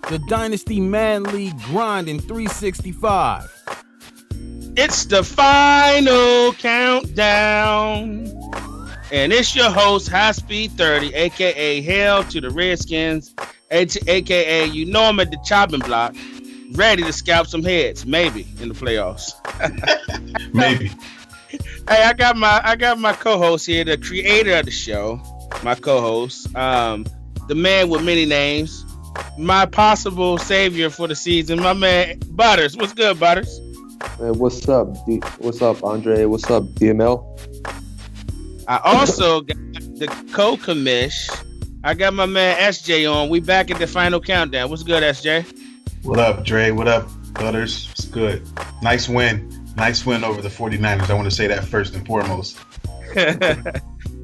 The Dynasty Madden League grind in 365. It's the final countdown. And it's your host, High Speed 30, a.k.a. Hell to the Redskins, a.k.a. you know him at the chopping block, ready to scalp some heads, maybe, in the playoffs. Maybe. Hey, I got my co-host here, the creator of the show, my co-host, the man with many names, my possible savior for the season, my man Butters. What's good, Butters? Hey, what's up? What's up, Andre? What's up, DML? I also got the co-commish. I got my man SJ on. We back at the final countdown. What's good, SJ? What up, Dre? What up, Butters? It's good. Nice win. Nice win over the 49ers. I want to say that first and foremost.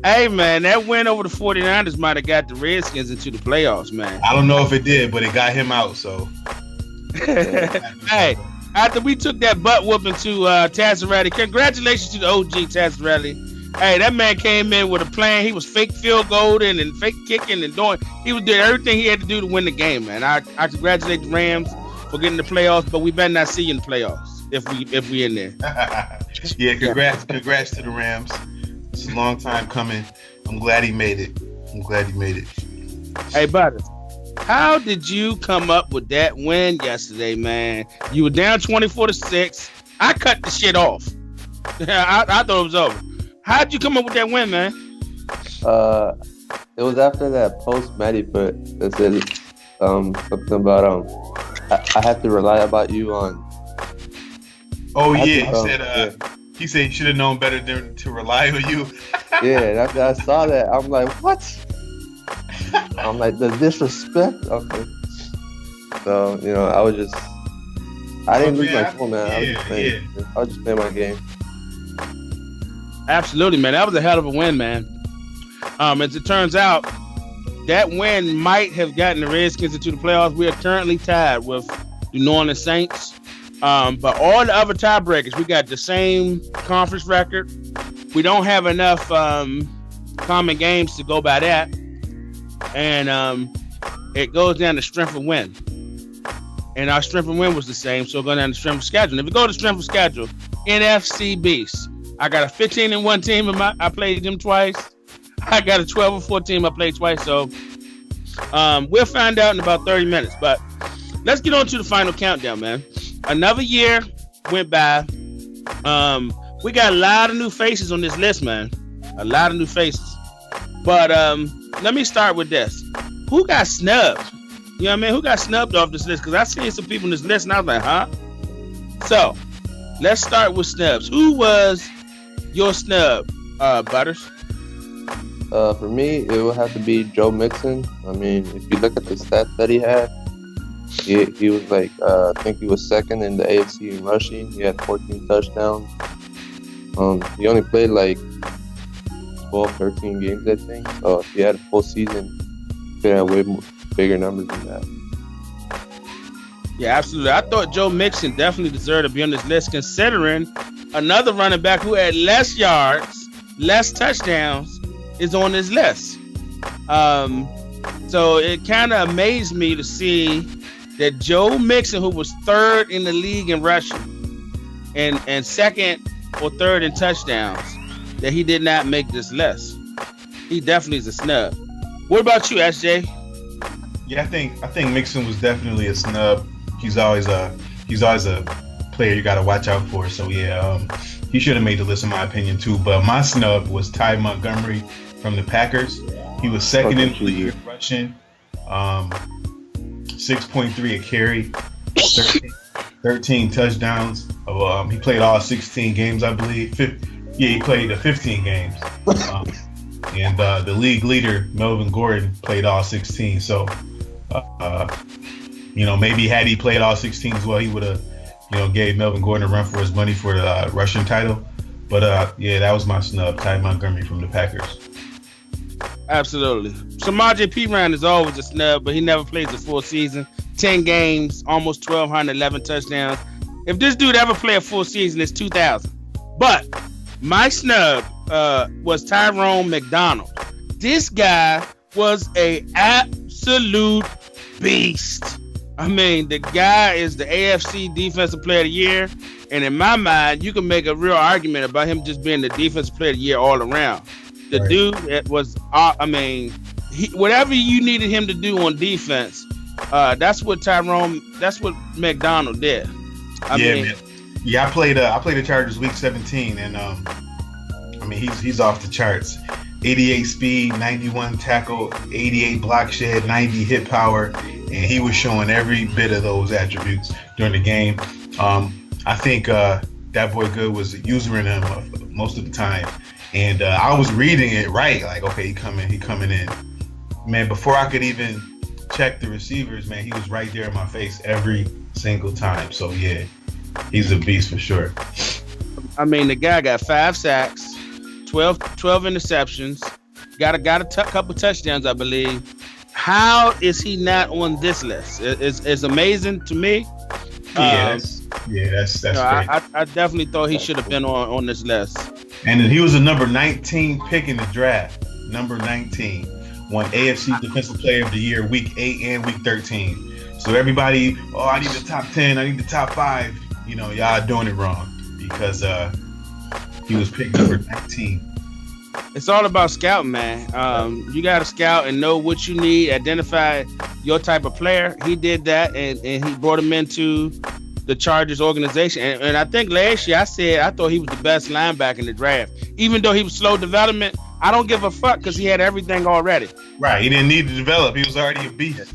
Hey, man, that win over the 49ers might have got the Redskins into the playoffs, man. I don't know if it did, but it got him out, so. Hey, after we took that butt whooping to Tazarelli, congratulations to the OG Tazarelli. Hey, that man came in with a plan. He was fake field goaling and fake kicking and he was doing everything he had to do to win the game, man. I congratulate the Rams for getting the playoffs, but we better not see you in the playoffs if we in there. Yeah, congrats to the Rams. It's a long time coming. I'm glad he made it. Hey, Butters, how did you come up with that win yesterday, man? You were down 24-6. I cut the shit off. I thought it was over. How'd you come up with that win, man? It was after that post Matty put that said something about I have to rely about you on. Oh yeah, he said he should have known better than to rely on you. Yeah, after I saw that, I'm like, what? I'm like, the disrespect. Okay. So I didn't lose my phone, man. I was just playing my game. Absolutely, man. That was a hell of a win, man. As it turns out, that win might have gotten the Redskins into the playoffs. We are currently tied with the New Orleans Saints. But all the other tiebreakers, we got the same conference record. We don't have enough common games to go by that. And it goes down to strength of win. And our strength of win was the same, so it goes down to strength of schedule. And if we go to strength of schedule, NFC Beast. I got a 15-1 team. I played them twice. I got a 12-4 team. I played twice. So we'll find out in about 30 minutes. But let's get on to the final countdown, man. Another year went by. We got a lot of new faces on this list, man. A lot of new faces. But let me start with this. Who got snubbed? You know what I mean? Who got snubbed off this list? Because I seen some people on this list and I was like, huh? So let's start with snubs. Who was your snub, Butters? For me, it would have to be Joe Mixon. I mean, if you look at the stats that he had, he was like, I think he was second in the AFC in rushing. He had 14 touchdowns. He only played like 12, 13 games, I think. So if he had a full season, he could have way bigger numbers than that. Yeah, absolutely. I thought Joe Mixon definitely deserved to be on this list, considering another running back who had less yards, less touchdowns is on this list. So it kind of amazed me to see that Joe Mixon, who was third in the league in rushing and second or third in touchdowns, that he did not make this list. He definitely is a snub. What about you, SJ? Yeah, I think Mixon was definitely a snub. He's always a player you got to watch out for. So yeah, he should have made the list in my opinion too. But my snub was Ty Montgomery from the Packers. He was second in the league in rushing, 6.3 a carry, 13 touchdowns. He played all 16 games, I believe. He played 15 games. And the league leader, Melvin Gordon, played all 16. So, maybe had he played all 16 as well, he would have, gave Melvin Gordon a run for his money for the rushing title. But, that was my snub, Ty Montgomery from the Packers. Absolutely. Samaje Perine is always a snub, but he never plays a full season. 10 games, almost 1,211 touchdowns. If this dude ever play a full season, it's 2,000. But my snub was Tyrone McDonald. This guy was a absolute beast. I mean, the guy is the AFC Defensive Player of the Year, and in my mind, you can make a real argument about him just being the Defensive Player of the Year all around. The dude was, whatever you needed him to do on defense, that's what McDonald did. I mean, I played the Chargers week 17, and I mean he's off the charts. 88 speed, 91 tackle, 88 block shed, 90 hit power, and he was showing every bit of those attributes during the game. I think that boy Good was using him most of the time, and I was reading it right, like, okay, he coming in. Man, before I could even check the receivers, man, he was right there in my face every single time. So yeah, he's a beast for sure. I mean, the guy got 5 sacks, 12 interceptions, got a couple touchdowns, I believe. How is he not on this list? It's amazing to me. That's great. I definitely thought he should have been on this list. And he was a number 19 pick in the draft. Number 19. Won AFC Defensive Player of the Year week 8 and week 13. So everybody, I need the top 10, I need the top 5. You know, y'all doing it wrong because he was picked number 19. It's all about scouting, man. You got to scout and know what you need, identify your type of player. He did that, and he brought him into the Chargers organization. And I think last year I thought he was the best linebacker in the draft. Even though he was slow development, I don't give a fuck because he had everything already. Right, he didn't need to develop. He was already a beast.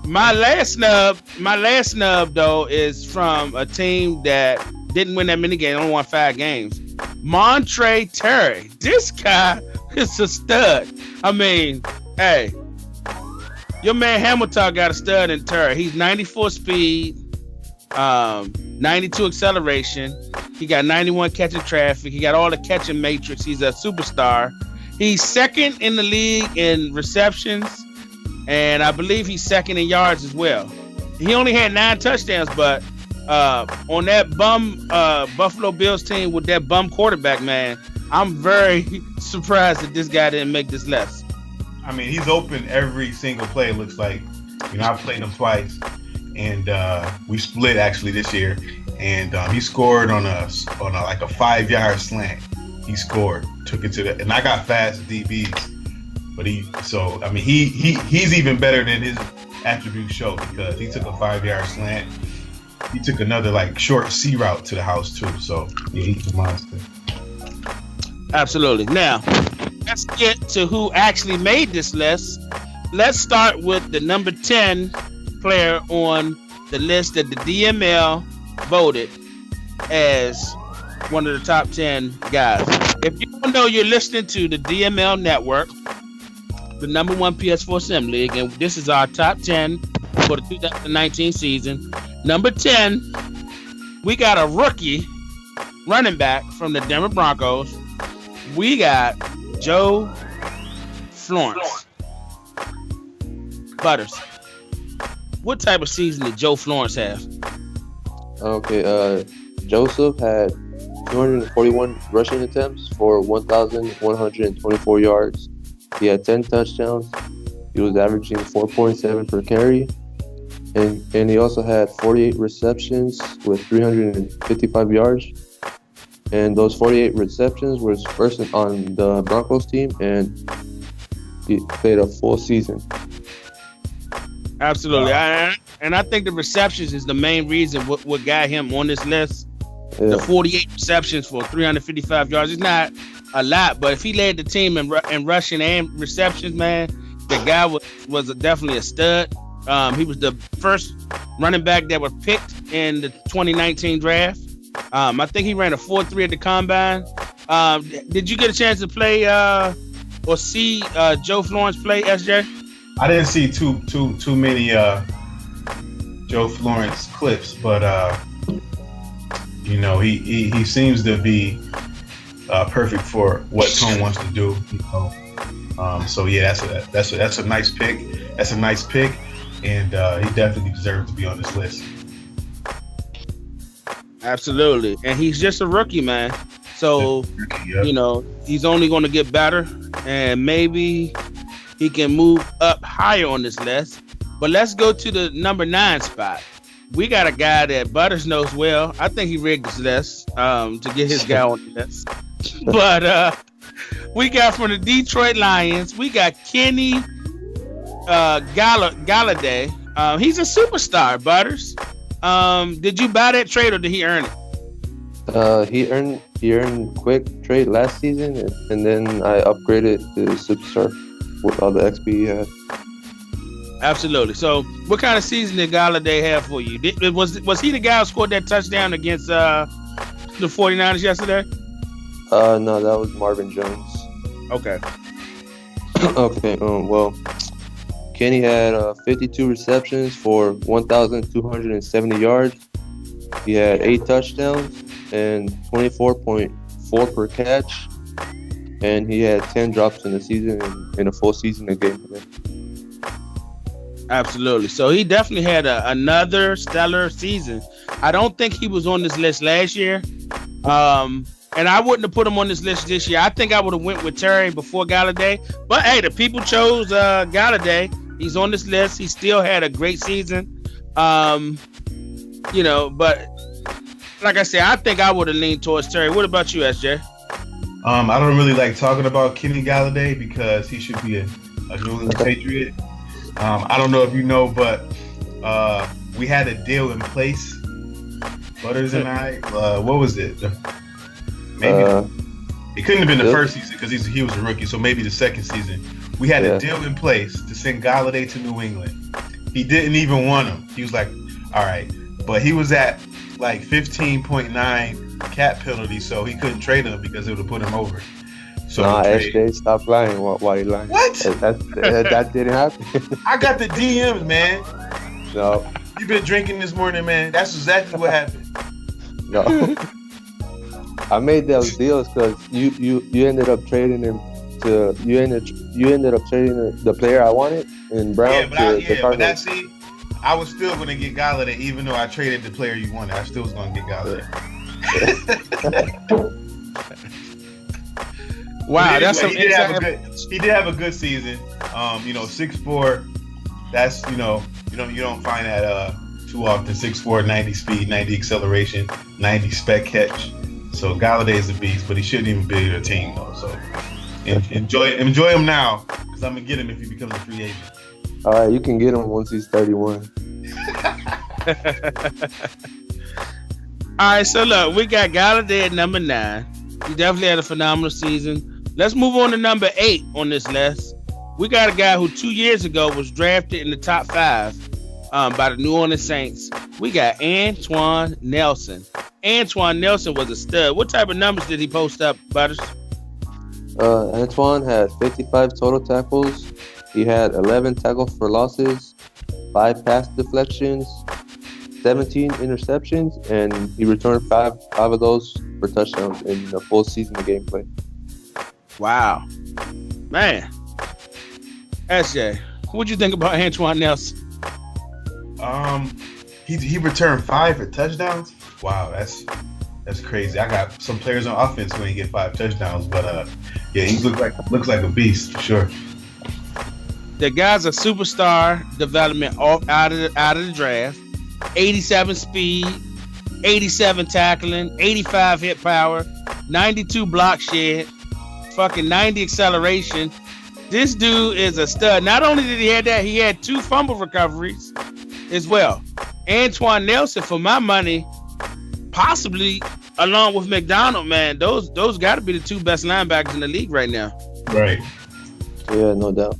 My last snub though is from a team that didn't win that many games, only won 5 games. Montre Terry. This guy is a stud. I mean, hey, your man Hamilton got a stud in Terry. He's 94 speed, 92 acceleration. He got 91 catching traffic. He got all the catching matrix. He's a superstar. He's second in the league in receptions, and I believe he's second in yards as well. He only had 9 touchdowns, but on that bum Buffalo Bills team with that bum quarterback, man, I'm very surprised that this guy didn't make this list. I mean, he's open every single play. It looks like, you know, I played him twice, and we split actually this year, and he scored on a 5-yard slant. He scored, took it to the, and I got fast DBs, but he's even better than his attributes show because he took a 5-yard slant. He took another short C route to the house too. So yeah, he's a monster. Absolutely. Now let's get to who actually made this list. Let's start with the number 10 player on the list that the DML voted as one of the top 10 guys. If you don't know, you're listening to the DML Network, the number 1 PS4 Sim League, and this is our top 10 for the 2019 season. Number 10, we got a rookie running back from the Denver Broncos. We got Joe Florence. Butters, what type of season did Joe Florence have? Okay, Joseph had 241 rushing attempts for 1,124 yards. He had 10 touchdowns. He was averaging 4.7 per carry. And he also had 48 receptions with 355 yards. And those 48 receptions was first on the Broncos team, and he played a full season. Absolutely. And I think the receptions is the main reason what got him on this list. Yeah. The 48 receptions for 355 yards is not a lot, but if he led the team in rushing and receptions, man, the guy was definitely a stud. He was the first running back that was picked in the 2019 draft. I think he ran a 4.3 at the combine. Did you get a chance to play or see Joe Florence play, SJ? I didn't see too many Joe Florence clips, but you know, he seems to be perfect for what Tone wants to do. You know? So yeah, that's a nice pick. That's a nice pick, and he definitely deserves to be on this list. Absolutely, and he's just a rookie, man. So you know, he's only going to get better, and maybe he can move up higher on this list. But let's go to the number 9 spot. We got a guy that Butters knows well. I think he rigged this list to get his guy on the list. But we got from the Detroit Lions, we got Kenny Golladay. He's a superstar, Butters. Did you buy that trade or did he earn it? He earned quick trade last season, and then I upgraded to superstar with all the XP he had. Absolutely. So, what kind of season did Golladay have for you? Was he the guy who scored that touchdown against the 49ers yesterday? No, that was Marvin Jones. Okay. Okay. Well, Kenny had 52 receptions for 1,270 yards. He had 8 touchdowns and 24.4 per catch, and he had 10 drops in the season in a full season of game play. Absolutely. So he definitely had another stellar season. I don't think he was on this list last year. And I wouldn't have put him on this list this year. I think I would have went with Terry before Golladay. But hey, the people chose Golladay. He's on this list. He still had a great season. You know, but like I said, I think I would have leaned towards Terry. What about you, SJ? I don't really like talking about Kenny Golladay because he should be a New England Patriot. I don't know if you know, but we had a deal in place, Butters and I. What was it? Maybe it couldn't have been the first season because he was a rookie, so maybe the second season. We had a deal in place to send Golladay to New England. He didn't even want him. He was like, all right. But he was at like 15.9 cap penalty, so he couldn't trade him because it would have put him over. So SJ, stop lying. Why you lying? What? That didn't happen. I got the DMs, man. No. You been drinking this morning, man. That's exactly what happened. No. I made those deals because you ended up trading him to you ended up trading the player I wanted in Brown to the Cardinals. But I was still going to get Golladay even though I traded the player you wanted. I still was going to get Golladay. Wow, anyway, that's some he did have a good season. 6'4". That's you don't find that too often. 6'4", 90 speed, 90 acceleration, 90 spec catch. So Golladay is a beast, but he shouldn't even be a team though. So enjoy him now because I'm gonna get him if he becomes a free agent. All right, you can get him once he's 31. All right, so look, we got Golladay at number 9. He definitely had a phenomenal season. Let's move on to number 8 on this list. We got a guy who 2 years ago was drafted in the top 5 by the New Orleans Saints. We got Antwon Nelson. Antwon Nelson was a stud. What type of numbers did he post up, Butters? Antwon had 55 total tackles. He had 11 tackles for losses, 5 pass deflections, 17 interceptions, and he returned 5 of those for touchdowns in the full season of gameplay. Wow. Man. SJ, what'd you think about Antwon Nelson? He returned 5 for touchdowns. Wow, that's crazy. I got some players on offense who ain't get 5 touchdowns, but he looks like a beast for sure. The guy's a superstar development out of the draft. 87 speed, 87 tackling, 85 hit power, 92 block shed, fucking 90 acceleration. This dude is a stud. Not only did he have that, he had 2 fumble recoveries as well. Antwon Nelson, for my money, possibly along with McDonald, man, those got to be the 2 best linebackers in the league right now. Right. Yeah, no doubt.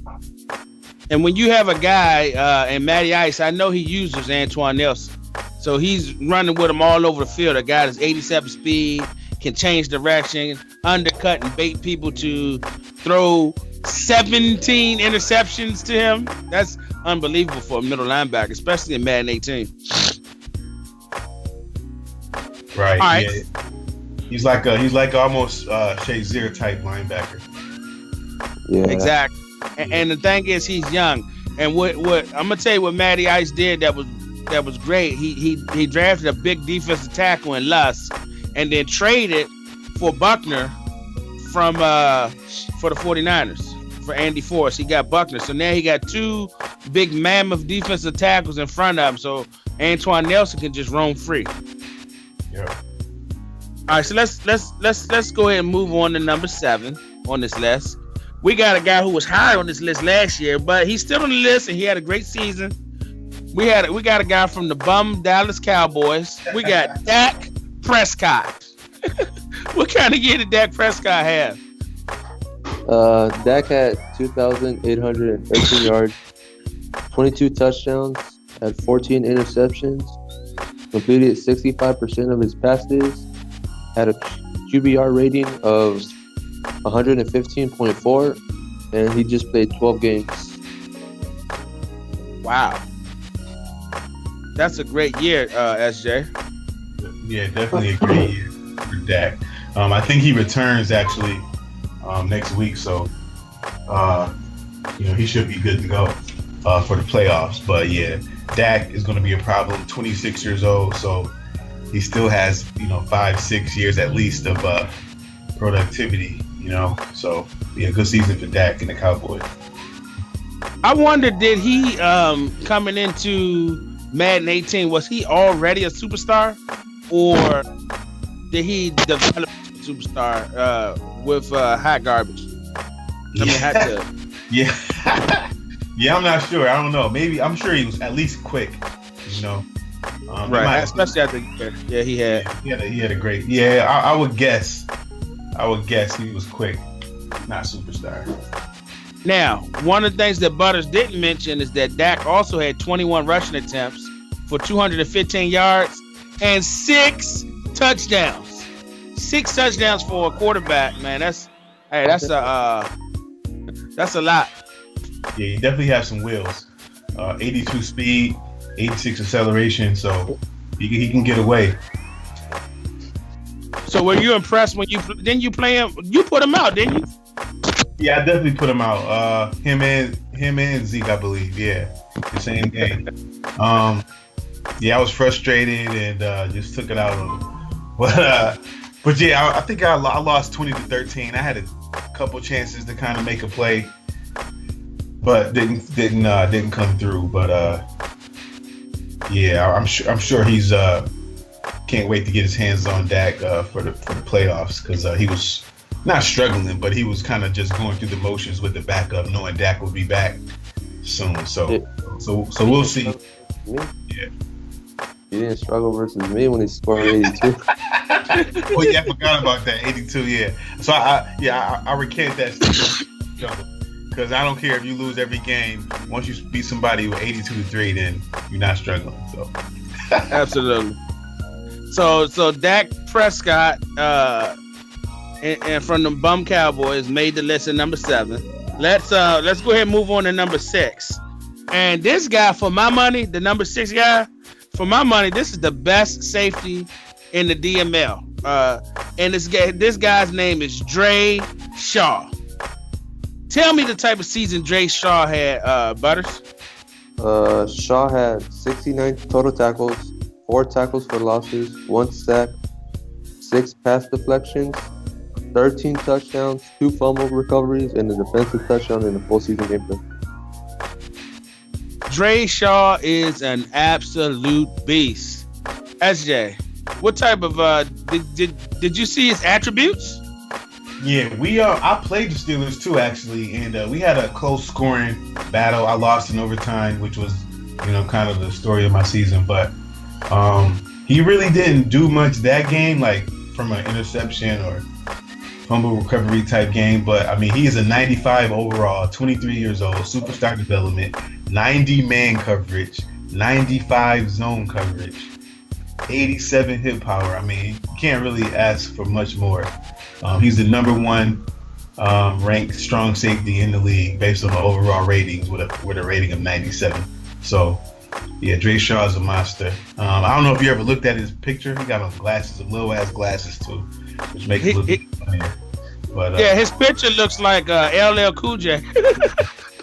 And when you have a guy, and Matty Ice, I know he uses Antwon Nelson. So he's running with him all over the field. A guy that's 87 speed, can change direction, undercut and bait people to throw 17 interceptions to him. That's unbelievable for a middle linebacker, especially in Madden 18. Right. All right. Yeah. He's like almost Shazier type linebacker. Yeah. Exactly. And the thing is, he's young. And what I'm gonna tell you, what Matty Ice did that was great. He drafted a big defensive tackle in Luss, and then traded for Buckner for the 49ers for Andy Forrest. He got Buckner, so now he got 2 big mammoth defensive tackles in front of him, so Antwon Nelson can just roam free. Yeah. All right, so let's go ahead and move on to number 7 on this list. We got a guy who was high on this list last year, but he's still on the list and he had a great season. We got a guy from the bum Dallas Cowboys. We got Dak Prescott. What kind of year did Dak Prescott have? Dak had 2,813 yards, 22 touchdowns, had 14 interceptions, completed 65% of his passes, had a QBR rating of 115.4, and he just played 12 games. Wow. That's a great year, SJ. Yeah, definitely a great year for Dak. I think he returns actually next week, so he should be good to go for the playoffs. But yeah, Dak is going to be a problem. 26 years old, so he still has 5-6 years at least of productivity. So yeah, good season for Dak and the Cowboys. I wonder, did he coming into Madden 18, was he already a superstar, or did he develop a superstar with hot garbage? Yeah, I'm not sure. I don't know. Maybe I'm sure he was at least quick. Right, especially after he had a great. Yeah, I would guess. He was quick, not superstar. Now, one of the things that Butters didn't mention is that Dak also had 21 rushing attempts for 215 yards and 6 touchdowns. 6 touchdowns for a quarterback, man. That's a lot. Yeah, you definitely have some wheels. 82 speed, 86 acceleration, so he can get away. So were you impressed when you play him? You put him out, didn't you? Yeah, I definitely put him out. Him and Zeke, I believe. Yeah, the same game. Yeah, I was frustrated and just took it out on him. But yeah, I think I lost 20-13. I had a couple chances to kind of make a play, but didn't come through. But yeah, I'm sure he's can't wait to get his hands on Dak for the playoffs, because he was not struggling, but he was kind of just going through the motions with the backup, knowing Dak will be back soon. So we'll see. Yeah. He didn't struggle versus me when he scored 82. Oh yeah, I forgot about that 82. Yeah. So I recant that because I don't care if you lose every game. Once you beat somebody with 82-3, then you're not struggling. So absolutely. So Dak Prescott and from the bum Cowboys made the list at number 7. Let's go ahead and move on to number 6. And this guy, for my money, the number 6 guy, for my money, this is the best safety in the DML. And this guy's name is Dre Shah. Tell me the type of season Dre Shah had, Butters. Shah had 69 total tackles, 4 tackles for losses, 1 sack, 6 pass deflections, 13 touchdowns, 2 fumble recoveries, and a defensive touchdown in the full season gameplay. Dre Shah is an absolute beast. SJ, what type of did you see his attributes? Yeah, I played the Steelers too, actually, and we had a close scoring battle. I lost in overtime, which was kind of the story of my season, but he really didn't do much that game, like from an interception or fumble recovery type game. But I mean, he is a 95 overall, 23 years old, superstar development, 90 man coverage, 95 zone coverage, 87 hit power. I mean, you can't really ask for much more. He's the number 1 ranked strong safety in the league based on the overall ratings with a rating of 97. So yeah, Dre Shah is a monster. I don't know if you ever looked at his picture. He got on glasses, little ass glasses too, which makes it look funnier. But yeah, his picture looks like LL Cool J.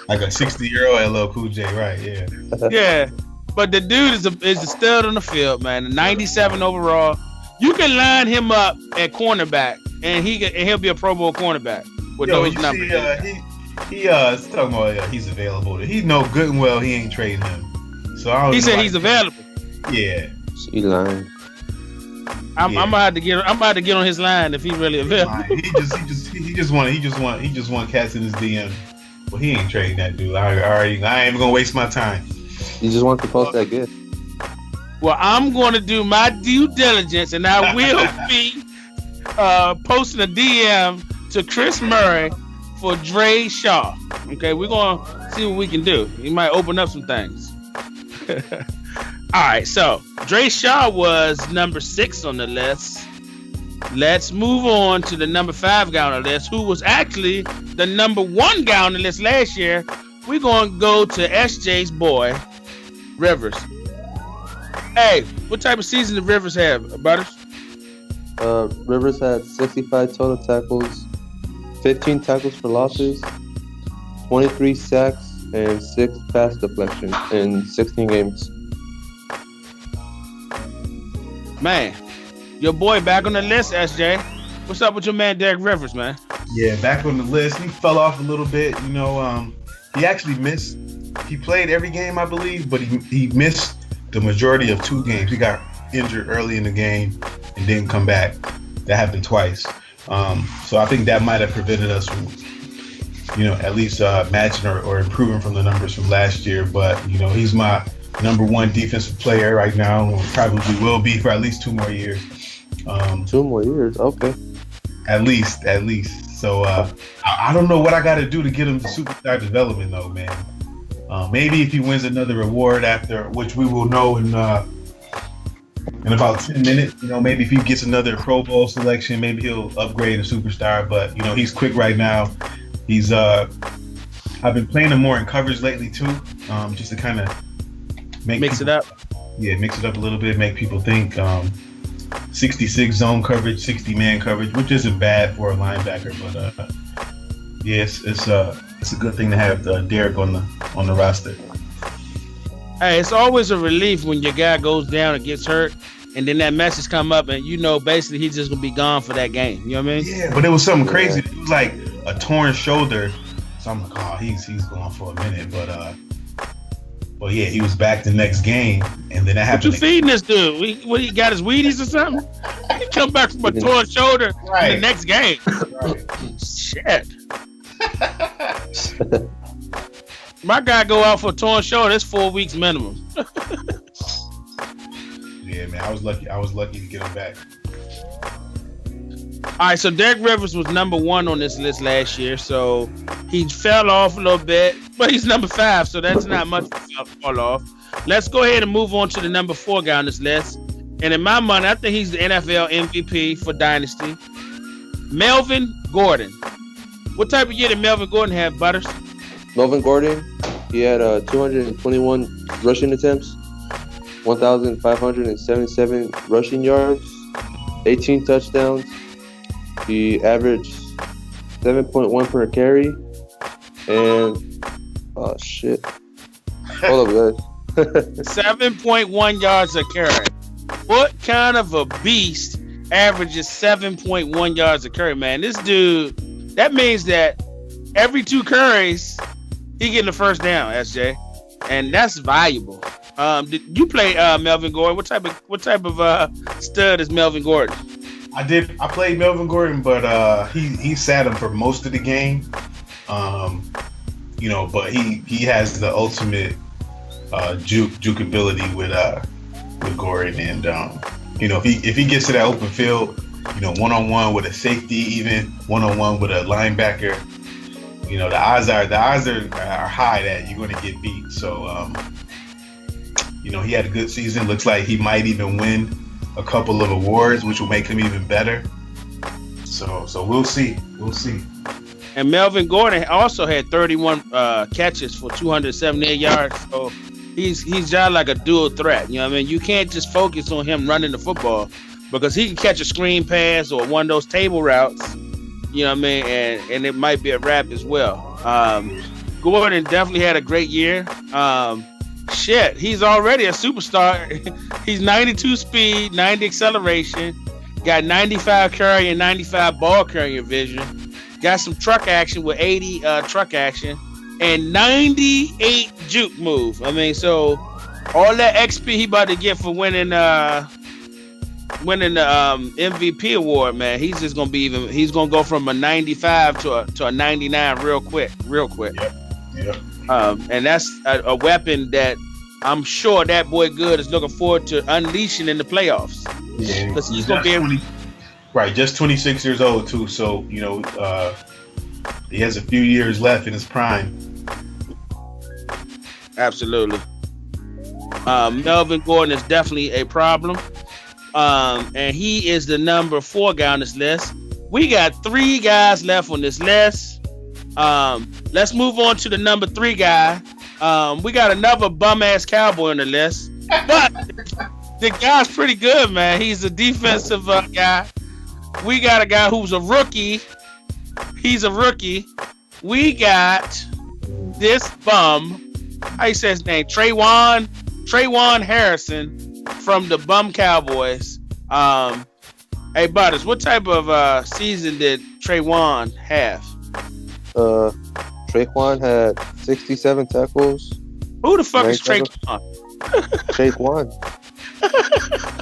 Like a 60-year-old LL Cool J, right? Yeah. Yeah, but the dude is a stud on the field, man. 97 overall. You can line him up at cornerback, and he'll be a Pro Bowl cornerback with those numbers. He's talking about he's available. He know good and well he ain't trading him. So I don't. He said he's available. Yeah. He lying. I'm about to get on his line if he really available. He just want cats in his DM. Well, he ain't trading that dude. I ain't even gonna waste my time. He just wants to post that gift. Well, I'm going to do my due diligence, and I will be posting a DM to Chris Murray for Dre Shah. Okay, we're going to see what we can do. He might open up some things. All right, so Dre Shah was number 6 on the list. Let's move on to the number 5 guy on the list, who was actually the number 1 guy on the list last year. We're going to go to SJ's boy, Rivers. Hey, what type of season did Rivers have, Butters? Rivers had 65 total tackles, 15 tackles for losses, 23 sacks, and 6 pass deflections in 16 games. Man, your boy back on the list, SJ. What's up with your man, Derek Rivers, man? Yeah, back on the list. He fell off a little bit. You know, he actually missed. He played every game, I believe, but he missed the majority of 2 games. He got injured early in the game and didn't come back. That happened twice. So I think that might have prevented us from, at least matching or improving from the numbers from last year. But, he's my number 1 defensive player right now, and probably will be for at least 2 more years. 2 more years, okay. At least. So I don't know what I got to do to get him to superstar development, though, man. Maybe if he wins another award after, which we will know in about 10 minutes, maybe if he gets another Pro Bowl selection, maybe he'll upgrade a superstar. But, he's quick right now. He's I've been playing him more in coverage lately too, just to kind of mix it up. Yeah, mix it up a little bit, make people think. 66 zone coverage, 60 man coverage, which isn't bad for a linebacker, but yes, it's a good thing to have Derek on the roster. Hey, it's always a relief when your guy goes down and gets hurt, and then that message come up, and basically he's just gonna be gone for that game. You know what I mean? Yeah, but it was something crazy. It was like a torn shoulder, so I'm like, oh, he's gone for a minute, but yeah, he was back the next game, and then that happened. What you feeding this dude? What he got his Wheaties or something? He come back from a torn shoulder in the next game. Right. Shit. My guy go out for a torn shoulder. That's 4 weeks minimum. Yeah, man, I was lucky to get him back. All right, so Derek Rivers was number 1 on this list last year, so he fell off a little bit, but he's number 5, so that's not much to fall off. Let's go ahead and move on to the number 4 guy on this list. And in my mind, I think he's the NFL MVP for Dynasty. Melvin Gordon. What type of year did Melvin Gordon have, Butters? Melvin Gordon, he had 221 rushing attempts, 1,577 rushing yards, 18 touchdowns. He averaged 7.1 per carry, and oh shit! Hold up, guys. 7.1 yards a carry. What kind of a beast averages 7.1 yards a carry, man? This dude, that means that every 2 carries, he getting the first down, SJ, and that's valuable. Did you play Melvin Gordon? What type of stud is Melvin Gordon? I played Melvin Gordon, but he sat him for most of the game. But he has the ultimate juke ability with Gordon, and if he gets to that open field, 1-on-1 with a safety, even 1-on-1 with a linebacker, the odds are high that you're going to get beat. So he had a good season. Looks like he might even win a couple of awards, which will make him even better. So we'll see. And Melvin Gordon also had 31 catches for 278 yards. So he's just like a dual threat. You know what I mean? You can't just focus on him running the football, because he can catch a screen pass or one of those table routes. You know what I mean? And it might be a wrap as well. Gordon definitely had a great year. He's already a superstar. He's 92 speed, 90 acceleration, got 95 carry and 95 ball carrier vision, got some truck action with 80 truck action, and 98 juke move. I mean, so all that XP he about to get for winning the MVP award, man. He's just gonna be he's gonna go from a 95 to a 99 real quick. Yep. And that's a weapon that I'm sure that boy Good is looking forward to unleashing in the playoffs. Yeah, because he's gonna be just 26 years old too. So he has a few years left in his prime. Absolutely. Melvin Gordon is definitely a problem. And he is the number 4 guy on this list. We got 3 guys left on this list. Let's move on to the number 3 guy. We got another bum-ass Cowboy on the list. But the guy's pretty good, man. He's a defensive guy. We got a guy who's a rookie. He's a rookie. We got this bum. How you say his name? Trayone Harrison from the Bum Cowboys. Hey, Butters, what type of season did Trayone have? Trayone had 67 tackles. Who the fuck is Trayone? Trayone.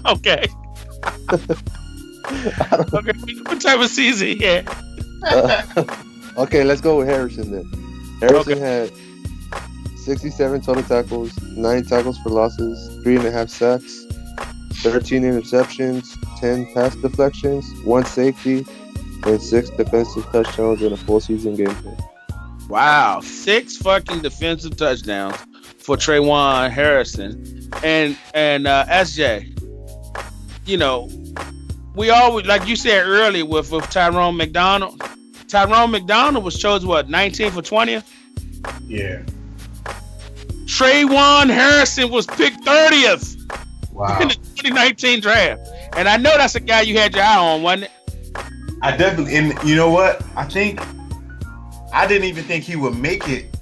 Okay. Okay. What type of season he had? Okay, let's go with Harrison then. Harrison had 67 total tackles, 9 tackles for losses, 3.5 sacks, 13 interceptions, 10 pass deflections, 1 safety, and 6 defensive touchdowns in a full season game. Wow, 6 fucking defensive touchdowns for Trayone Harrison. And SJ, we always, like you said earlier with Tyrone McDonald. Tyrone McDonald was chosen 19th or 20th? Yeah. Trayone Harrison was picked 30th. Wow. In the 2019 draft. And I know that's a guy you had your eye on, wasn't it? I definitely, and you know what? I didn't even think he would make it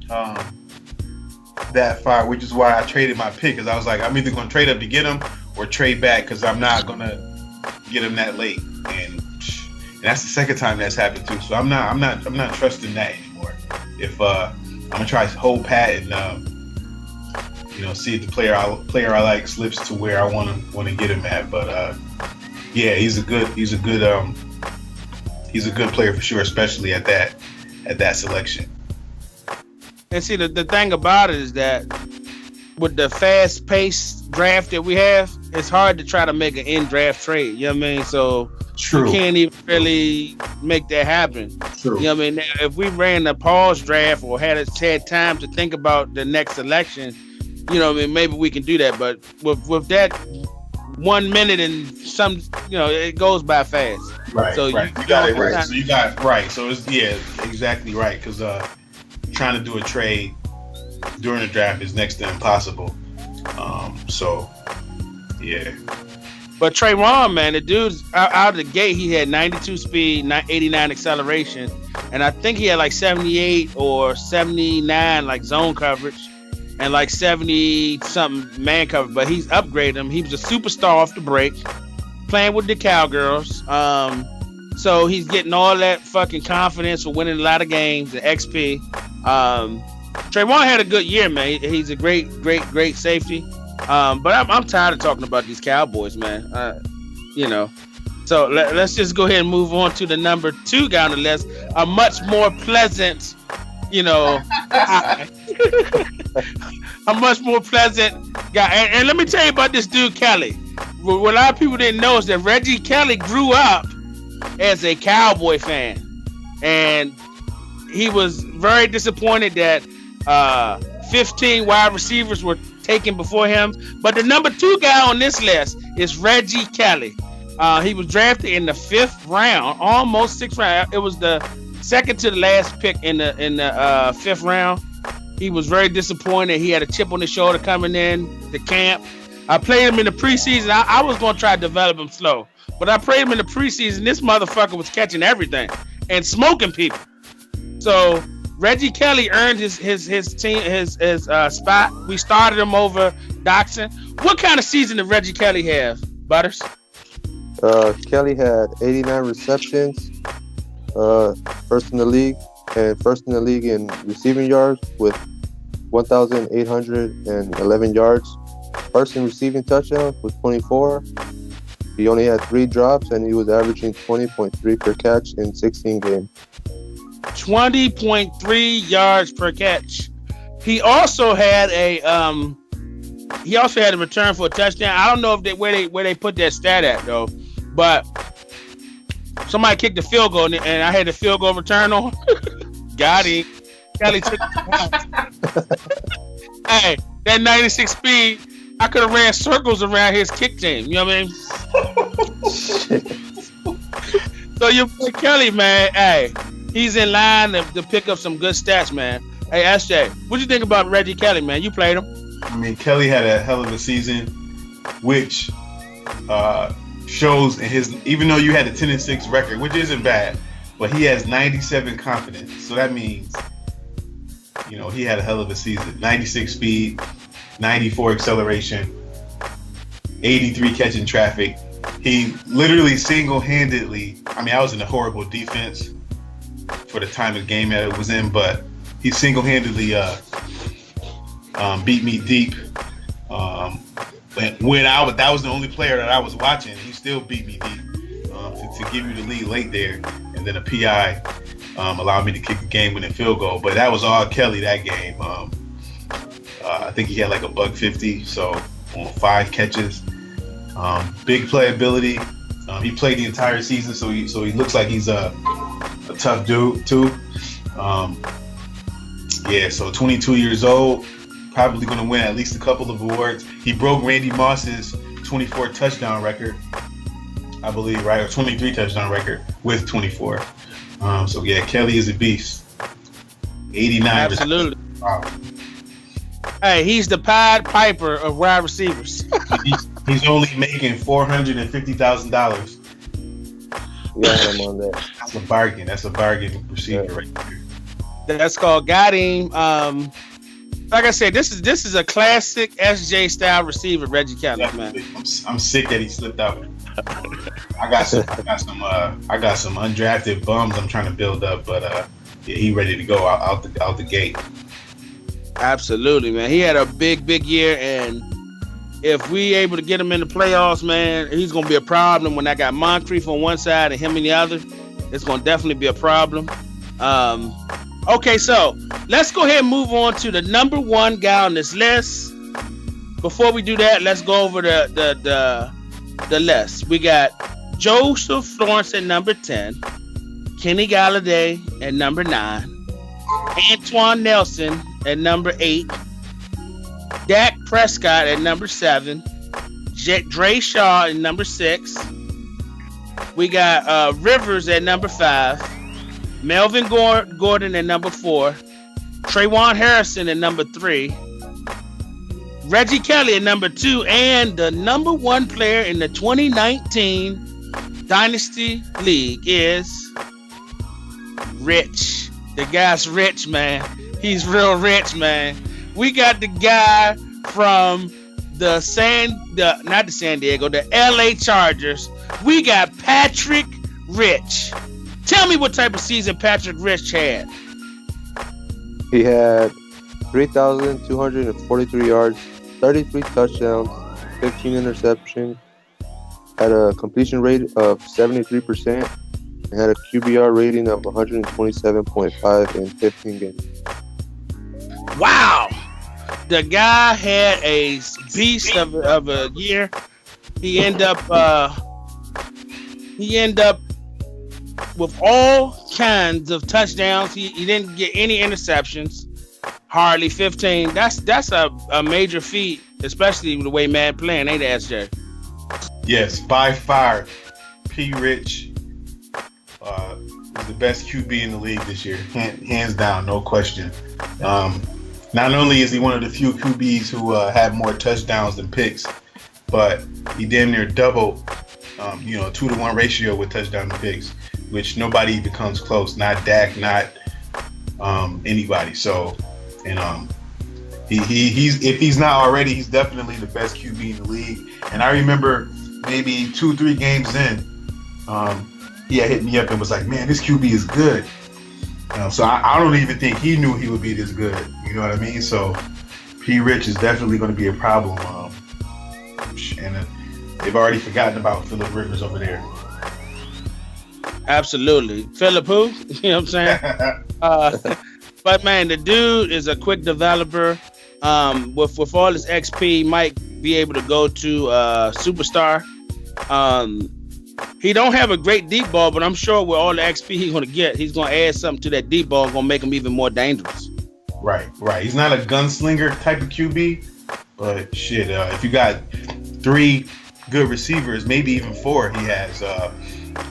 that far, which is why I traded my pick, because I was like, I'm either going to trade up to get him or trade back, because I'm not going to get him that late. And that's the second time that's happened too. So I'm not trusting that anymore. If I'm gonna try to hold pat and see if the player I like slips to where I want to get him at. But yeah, he's a good player for sure, especially at that selection. And see, the thing about it is that with the fast-paced draft that we have, it's hard to try to make an in-draft trade. You know what I mean? So True. You can't even really make that happen. True. You know what I mean? If we ran a pause draft or had time to think about the next election, maybe we can do that. But with that 1 minute and some, it goes by fast. Right. So right. You got it right. So you got it right. So it's exactly right. Because trying to do a trade during the draft is next to impossible. So yeah. But Trayone, man, the dude's out of the gate. He had 92 speed, 89 acceleration, and I think he had like 78 or 79 like zone coverage, and like 70 something man coverage. But he's upgraded him. He was a superstar off the break, playing with the Cowgirls. So he's getting all that fucking confidence for winning a lot of games and XP. Trayone had a good year, man. He's a great safety. But I'm tired of talking about these Cowboys, man. So let's just go ahead and move on to the number 2 guy on the list. A much more pleasant, guy. A much more pleasant guy. And let me tell you about this dude, Kelly. What a lot of people didn't know is that Reggie Kelly grew up as a Cowboy fan. And he was very disappointed that 15 wide receivers were taken before him. But the number 2 guy on this list is Reggie Kelly. He was drafted in the 5th round, almost 6th round. It was the second to the last pick in the 5th round. He was very disappointed. He had a chip on his shoulder coming in the camp. I played him in the preseason. I was going to try to develop him slow, but I played him in the preseason. This motherfucker was catching everything and smoking people. So Reggie Kelly earned his spot. We started him over Doxson. What kind of season did Reggie Kelly have, Butters? Kelly had 89 receptions, first in the league in receiving yards with 1,811 yards. First in receiving touchdowns with 24. He only had 3 drops, and he was averaging 20.3 per catch in 16 games. 20.3 yards per catch. He also had a return for a touchdown. I don't know if where they put that stat at though, but somebody kicked the field goal and I had the field goal return on. Got him. Kelly took it. Hey, that 96 speed, I could have ran circles around his kick team. You know what I mean? So your boy Kelly, man, hey, he's in line to pick up some good stats, man. Hey, SJ, what you think about Reggie Kelly, man? You played him. I mean, Kelly had a hell of a season, which shows in his. Even though you had a 10-6 record, which isn't bad, but he has 97 confidence. So that means, you know, he had a hell of a season. 96 speed, 94 acceleration, 83 catching traffic. He literally single-handedly. I mean, I was in a horrible defense for the time of game that it was in, but he single-handedly beat me deep. When that was the only player that I was watching, he still beat me deep to give you the lead late there, and then a PI allowed me to kick the game-winning field goal. But that was all Kelly that game. I think he had like a $150, so on 5 catches. Big playability. He played the entire season, so he looks like he's a tough dude too. Yeah, so 22 years old, probably going to win at least a couple of awards. He broke Randy Moss's 24 touchdown record, I believe, right? Or 23 touchdown record with 24. So yeah, Kelly is a beast. 89. Absolutely. Wow. Hey, he's the Pied Piper of wide receivers. He's only making $450,000. Yeah, I'm on that. That's a bargain. That's a bargain receiver right there. That's called got him. Like I said, this is a classic SJ style receiver, Reggie Kelly, man. I'm sick that he slipped out. I got some undrafted bums I'm trying to build up, but yeah, he ready to go out the gate. Absolutely, man. He had a big year, and if we able to get him in the playoffs, man, he's gonna be a problem. When I got Moncrief on one side and him on the other, it's gonna definitely be a problem. Okay, so let's go ahead and move on to the number 1 guy on this list. Before we do that, let's go over the list. We got Joseph Florence at number 10, Kenny Golladay at number 9, Antwon Nelson at number 8, Dak Prescott at number 7, Dre Shah at number 6. We got Rivers at number 5. Melvin Gordon at number 4, Trayone Harrison at number 3, Reggie Kelly at number 2, and the number 1 player in the 2019 Dynasty League is Rich. The guy's rich, man. He's real rich, man. We got the guy from the LA Chargers. We got Patrick Rich. Tell me what type of season Patrick Rich had. He had 3,243 yards, 33 touchdowns, 15 interceptions, had a completion rate of 73%, and had a QBR rating of 127.5 in 15 games. Wow! The guy had a beast of a year. He ended up with all kinds of touchdowns. He didn't get any interceptions, hardly 15. That's a major feat, especially the way Madden playing, ain't it, SJ? Yes, by far, P. Rich is the best QB in the league this year, hands down, no question. Not only is he one of the few QBs who have more touchdowns than picks, but he damn near doubled, 2-to-1 ratio with touchdown to picks, which nobody even comes close. Not Dak, not anybody. So, and he's if he's not already, he's definitely the best QB in the league. And I remember maybe 2-3 games in, he had hit me up and was like, "Man, this QB is good." So I don't even think he knew he would be this good. You know what I mean? So P. Rich is definitely going to be a problem. And they've already forgotten about Phillip Rivers over there. Absolutely. Phillip who? You know what I'm saying? But man, the dude is a quick developer. With all his XP, might be able to go to superstar. He don't have a great deep ball, but I'm sure with all the XP he's going to get, he's going to add something to that deep ball, going to make him even more dangerous. Right. He's not a gunslinger type of QB, but shit, if you got 3 good receivers, maybe even 4, he has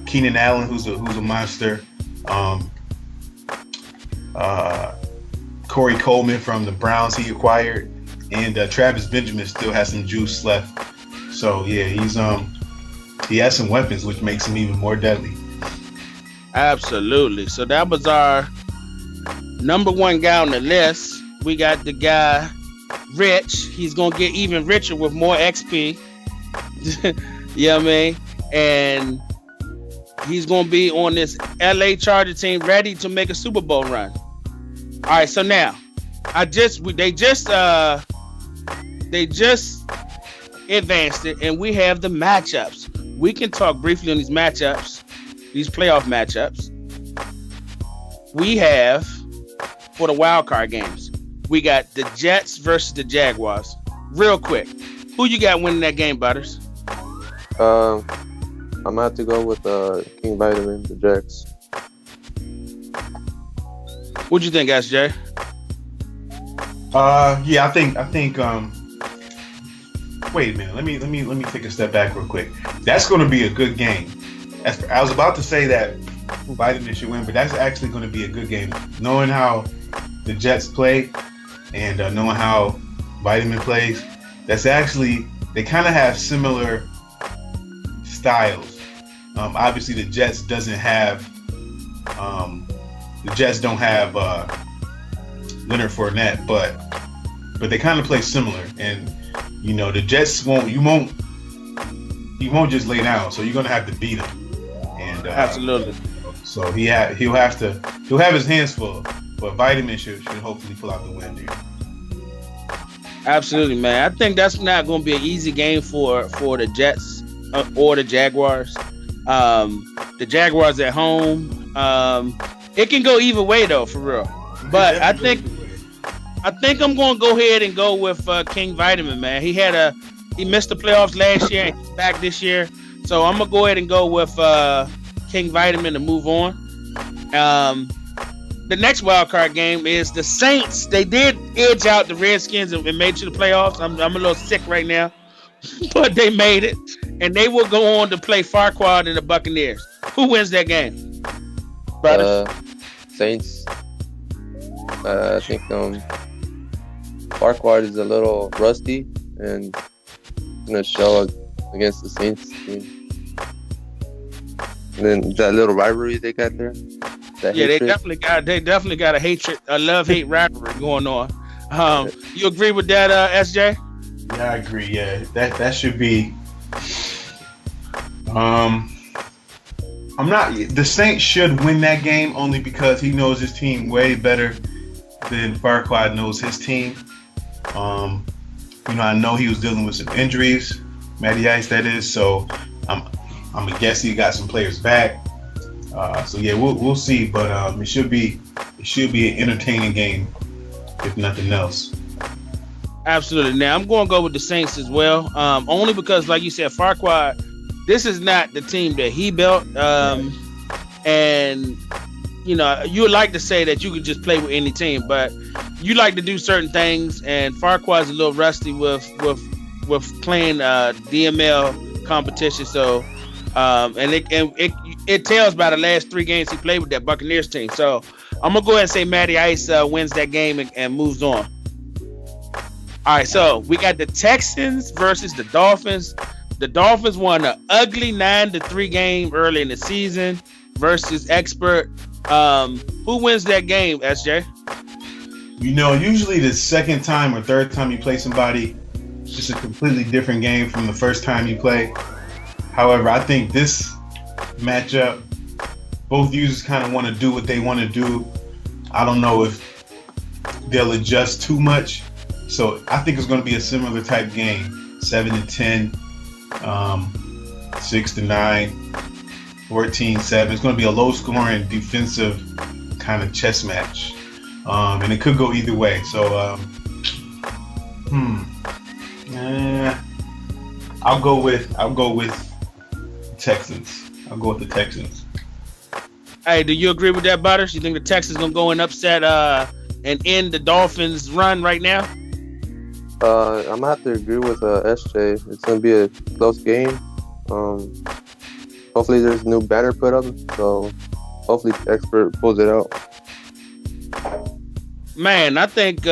Keenan Allen, who's a monster. Corey Coleman from the Browns he acquired, and Travis Benjamin still has some juice left. So yeah, he has some weapons, which makes him even more deadly. Absolutely. So that was our number 1 guy on the list. We got the guy Rich. He's gonna get even richer with more XP. You know what I mean? And he's gonna be on this LA Charger team, ready to make a Super Bowl run. All right, so now they just advanced it, and we have the matchups. We can talk briefly on these matchups, these playoff matchups. We have, for the wild card games, we got the Jets versus the Jaguars. Real quick, who you got winning that game, Butters? I'm gonna have to go with King Vitamin, the Jags. What'd you think, SJ? Yeah, I think. Wait a minute. Let me take a step back real quick. That's going to be a good game. I was about to say that Vitamin should win, but that's actually going to be a good game. Knowing how the Jets play and knowing how Vitamin plays, that's actually, they kind of have similar styles. Obviously, the Jets don't have Leonard Fournette, but they kind of play similar. And you know, the Jets won't just lay down, so you're gonna have to beat him. And absolutely. So he'll have his hands full, but Vitamin should hopefully pull out the win there. Absolutely, man. I think that's not going to be an easy game for the Jets or the Jaguars. The Jaguars at home. It can go either way though, for real. But I think I'm going to go ahead and go with King Vitamin, man. He missed the playoffs last year and he's back this year. So I'm going to go ahead and go with King Vitamin to move on. The next wild card game is the Saints. They did edge out the Redskins and made it to the playoffs. I'm a little sick right now, but they made it. And they will go on to play Farquaad and the Buccaneers. Who wins that game? Brothers? Saints. I think Farquaad is a little rusty and going to show against the Saints team. And then that little rivalry they got there. Yeah, they definitely got a love-hate rivalry going on. You agree with that, SJ? Yeah, I agree. Yeah, that should be. The Saints should win that game only because he knows his team way better than Farquaad knows his team. I know he was dealing with some injuries, Matty Ice, that is. So I'm gonna guess he got some players back. So yeah, we'll see, but it should be an entertaining game, if nothing else. Absolutely. Now I'm going to go with the Saints as well, only because, like you said, Farquaad, this is not the team that he built, and you would like to say that you could just play with any team, but you like to do certain things, and Farquaad's a little rusty with playing DML competition. So, it tells by the last 3 games he played with that Buccaneers team. So I'm gonna go ahead and say Matty Ice wins that game and moves on. All right, so we got the Texans versus the Dolphins. The Dolphins won an ugly 9-3 game early in the season versus Expert. Who wins that game, SJ? Usually the second time or third time you play somebody, it's a completely different game from the first time you play. However, I think this matchup both users kind of want to do what they want to do. I don't know if they'll adjust too much. So I think it's going to be a similar type game, 7-10, 6-9, 14-7. It's going to be a low-scoring defensive kind of chess match, and it could go either way. So, I'll go with Texans. I'll go with the Texans. Hey, do you agree with that, Butters? You think the Texans gonna go and upset and end the Dolphins' run right now? I'm gonna have to agree with SJ. It's gonna be a close game. Hopefully, there's a new banner put up, so hopefully, the expert pulls it out. Man, I think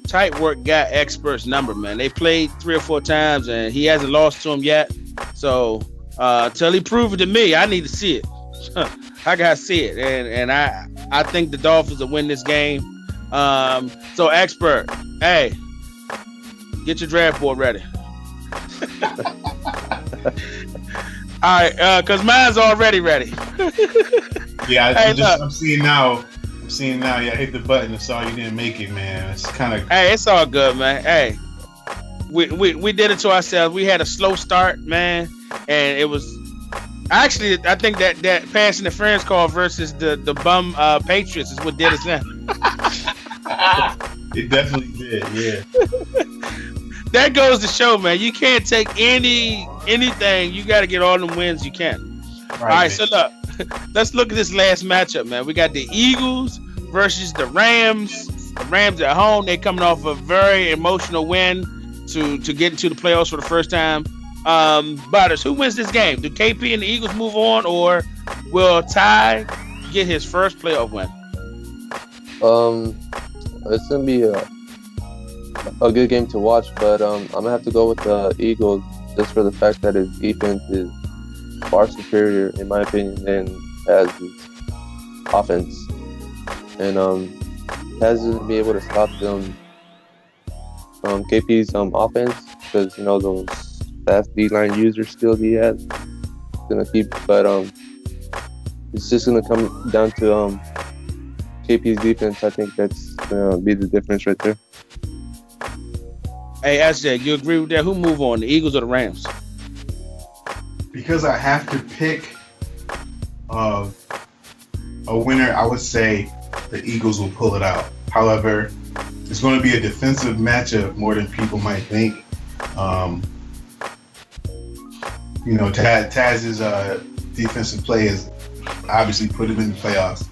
Tight Work got expert's number. Man, they played 3 or 4 times, and he hasn't lost to him yet. So till he proves it to me, I need to see it. I gotta see it, and I think the Dolphins will win this game. So expert, hey, get your draft board ready. All right, cause mine's already ready. Yeah, I'm seeing now. Yeah, I hit the button and saw you didn't make it, man. It's kind of. Hey, it's all good, man. Hey, we did it to ourselves. We had a slow start, man, and it was actually I think that passing the friends call versus the bum Patriots is what did us in. It definitely did, yeah. That goes to show, man, you can't take anything. You got to get all them wins you can. Right, all right, man. So look, let's look at this last matchup, man. We got the Eagles versus the Rams. The Rams at home. They coming off a very emotional win to get into the playoffs for the first time. Butters, who wins this game? Do KP and the Eagles move on, or will Ty get his first playoff win? It's gonna be a good game to watch, but I'm gonna have to go with the Eagles just for the fact that his defense is far superior, in my opinion, than has his offense, and has to be able to stop them KP's offense, because those fast D-line user skills he has. Gonna keep, but it's just gonna come down to KP's defense. I think that's gonna be the difference right there. Hey, SJ, you agree with that? Who move on, the Eagles or the Rams? Because I have to pick a winner, I would say the Eagles will pull it out. However, it's going to be a defensive matchup more than people might think. Taz's defensive play has obviously put him in the playoffs,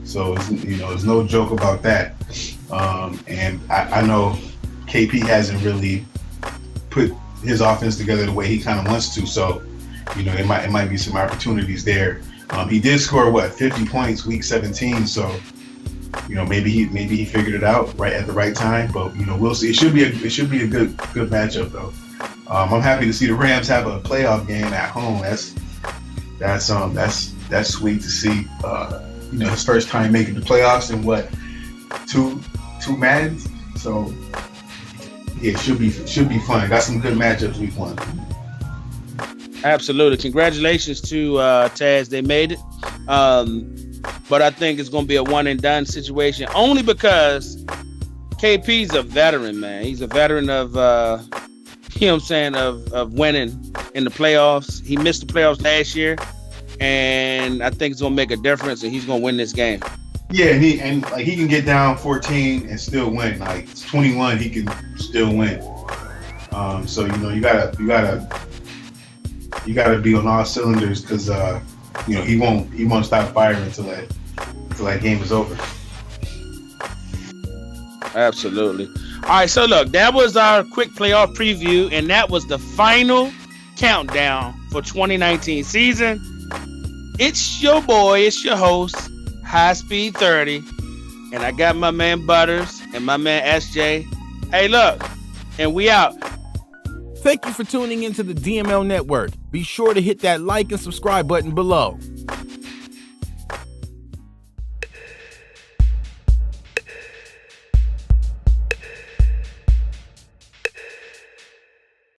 so there's no joke about that. And I know KP hasn't really put his offense together the way he kind of wants to, so it might be some opportunities there. He did score 50 points week 17, so maybe he figured it out right at the right time, but we'll see. It should be a good matchup though. I'm happy to see the Rams have a playoff game at home. That's sweet to see. His first time making the playoffs in two Maddens, so yeah, it should be fun. Got some good matchups week 1. Absolutely. Congratulations to Taz. They made it. But I think it's going to be a one and done situation, only because KP's a veteran, man. He's a veteran of, of winning in the playoffs. He missed the playoffs last year, and I think it's going to make a difference, and he's going to win this game. Yeah, he can get down 14 and still win. Like it's 21, he can still win. So you gotta be on all cylinders, because he won't stop firing until that game is over. Absolutely. All right, so look, that was our quick playoff preview, and that was the final countdown for 2019 season. It's your boy, it's your host, High Speed 30, and I got my man Butters and my man SJ. Hey, look, and we out. Thank you for tuning into the DML Network. Be sure to hit that like and subscribe button below.